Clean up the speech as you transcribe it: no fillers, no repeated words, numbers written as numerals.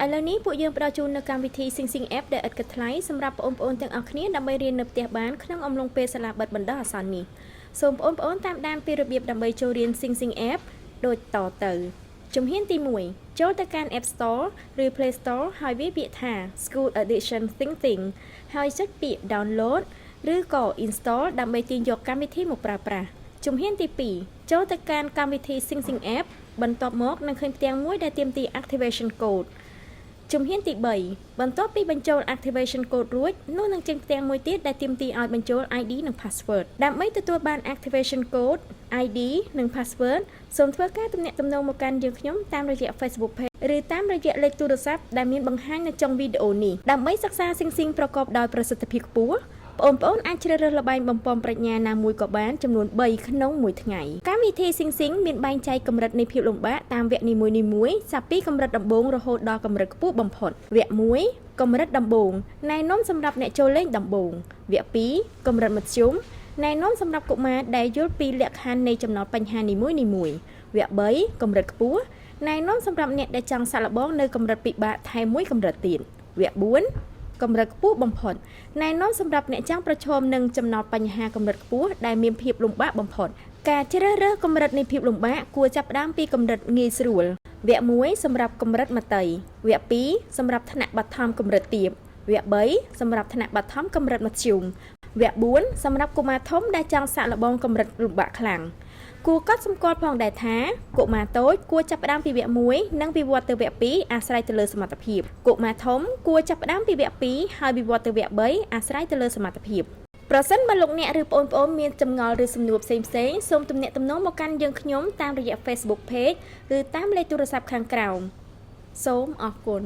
ឥឡូវនេះពួកយើងផ្ដល់ជូននៅកម្មវិធី Sing App ដែលឥតគិតថ្លៃសម្រាប់បងប្អូនទាំងអស់គ្នាដើម្បីរៀននៅផ្ទះបានក្នុងអំឡុងពេលសាលាបិទបណ្ដោះអាសន្ននេះសូមបងប្អូនតាមដានពីរបៀបដើម្បីចូលរៀន Sing App ដូចតទៅជំហានទី1ចូលទៅកាន់ App Store ឬ Play Store ហើយវាយពាក្យថា School Edition Think ហើយចុចពាក្យ Download ឬក៏ Install ដើម្បីទាញយកកម្មវិធីមកប្រើប្រាស់ជំហានទី2ចូលទៅកាន់កម្មវិធី Sing App បន្ទាប់មកនឹងឃើញផ្ទាំងមួយដែលទាមទារ Activation Code ជំហានទី3បន្ទាប់ពីបញ្ចូល Activation Code រួចនោះនឹងចេញផ្ទាំងមួយទៀតដែលទាមទារឲ្យបញ្ចូល ID និង Password ដើម្បីទទួលបាន Activation Code ID និង Password សូមធ្វើការទំនាក់ទំនងមកកាន់យើងខ្ញុំតាមរយៈ Facebook Page ឬតាមរយៈលេខទូរស័ព្ទដែលមានបង្ហាញនៅចុងវីដេអូនេះដើម្បីសិក្សាSingប្រកបដោយប្រសិទ្ធភាពខ្ពស់បងប្អូនអាចជ្រើសរើសល្បែងបំពំប្រាជ្ញាណាមួយក៏បានចំនួន3ក្នុងមួយថ្ងៃកម្មវិធី Sing មានបែងចែកកម្រិតនៃភាពលំបាកតាមវគ្គនីមួយៗចាប់ពីកម្រិតដំបូងរហូតដល់កម្រិតខ្ពស់បំផុតវគ្គ1កម្រិតដំបូងណែនាំសម្រាប់អ្នកចូលលេងដំបូងវគ្គ2កម្រិតមធ្យមណែនាំសម្រាប់កុមារដែលយល់ពីលក្ខខណ្ឌនៃចំណោទបញ្ហានីមួយៗវគ្គ3កម្រិតខ្ពស់ណែនាំសម្រាប់អ្នកដែលចង់សាកល្បងនៅកម្រិតពិបាកថែមមួយកម្រិតទៀតវគ្គ4កម្រិតខ្ពស់បំផុតណែនាំសម្រាប់អ្នកចង់ប្រឈមនឹងចំណោទបញ្ហាកម្រិតខ្ពស់ដែលមានភាពលំបាកបំផុតការជ្រើសរើសកម្រិតនៃភាពលំបាកគួរចាប់ផ្ដើមពីកម្រិតងាយស្រួលវគ្គ1សម្រាប់កម្រិតមត្តេយ្យវគ្គ2សម្រាប់ថ្នាក់បឋមកម្រិតទាបវគ្គ3សម្រាប់ថ្នាក់បឋមកម្រិតមធ្យមវគ្គ4សម្រាប់កុមារធំដែលចង់សាកល្បងកម្រិតលំបាកខ្លាំងគួរកត់សម្គាល់ផងដែរថាកុមារតូចគួរចាប់ផ្ដើមពីវគ្គ1និងវិវត្តទៅវគ្គ2អាស្រ័យទៅលើសមត្ថភាពកុមារធំគួរចាប់ផ្ដើមពីវគ្គ2ហើយវិវត្តទៅវគ្គ3អាស្រ័យទៅលើសមត្ថភាពប្រសិនបើលោកអ្នកឬបងប្អូនមានចម្ងល់ឬសំណួរផ្សេងៗសូមទំនាក់ទំនងមកកាន់យើងខ្ញុំតាមរយៈ Facebook Page ឬតាមលេខទូរស័ព្ទខាងក្រោមសូមអរគុណ